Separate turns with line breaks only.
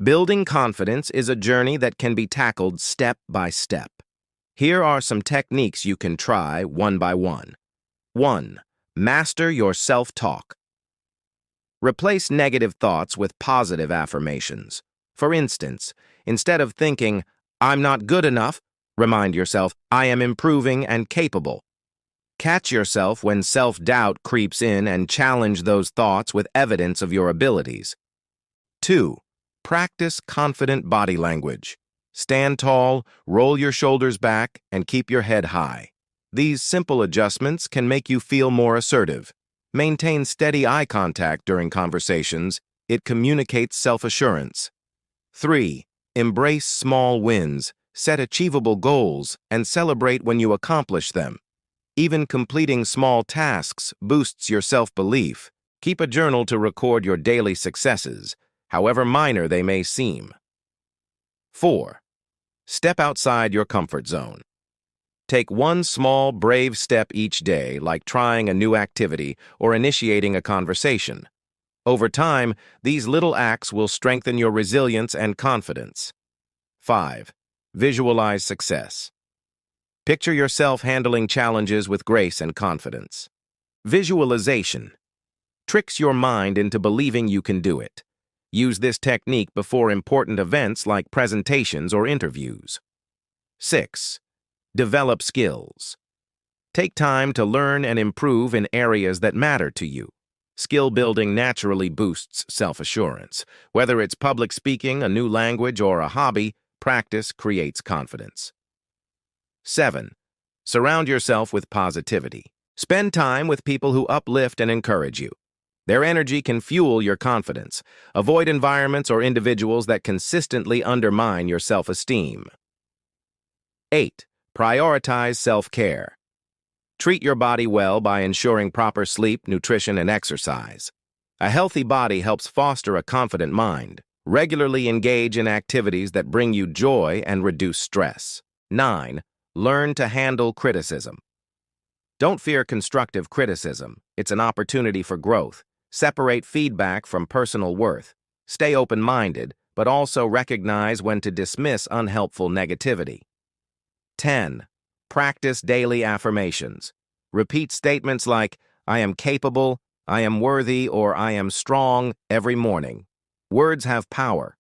Building confidence is a journey that can be tackled step by step. Here are some techniques you can try one by one. 1. Master your self-talk. Replace negative thoughts with positive affirmations. For instance, instead of thinking, "I'm not good enough," remind yourself, "I am improving and capable." Catch yourself when self-doubt creeps in and challenge those thoughts with evidence of your abilities. 2. Practice confident body language. Stand tall, roll your shoulders back, and keep your head high. These simple adjustments can make you feel more assertive. Maintain steady eye contact during conversations. It communicates self-assurance. 3. Embrace small wins, set achievable goals, and celebrate when you accomplish them. Even completing small tasks boosts your self-belief. Keep a journal to record your daily successes, however minor they may seem. 4. Step outside your comfort zone. Take one small, brave step each day, like trying a new activity or initiating a conversation. Over time, these little acts will strengthen your resilience and confidence. 5. Visualize success. Picture yourself handling challenges with grace and confidence. Visualization tricks your mind into believing you can do it. Use this technique before important events like presentations or interviews. 6. Develop skills. Take time to learn and improve in areas that matter to you. Skill building naturally boosts self-assurance. Whether it's public speaking, a new language, or a hobby, practice creates confidence. 7. Surround yourself with positivity. Spend time with people who uplift and encourage you. Their energy can fuel your confidence. Avoid environments or individuals that consistently undermine your self-esteem. 8. Prioritize self-care. Treat your body well by ensuring proper sleep, nutrition, and exercise. A healthy body helps foster a confident mind. Regularly engage in activities that bring you joy and reduce stress. 9. Learn to handle criticism. Don't fear constructive criticism. It's an opportunity for growth. Separate feedback from personal worth. Stay open-minded, but also recognize when to dismiss unhelpful negativity. 10. Practice daily affirmations. Repeat statements like, "I am capable," "I am worthy," or "I am strong" every morning. Words have power.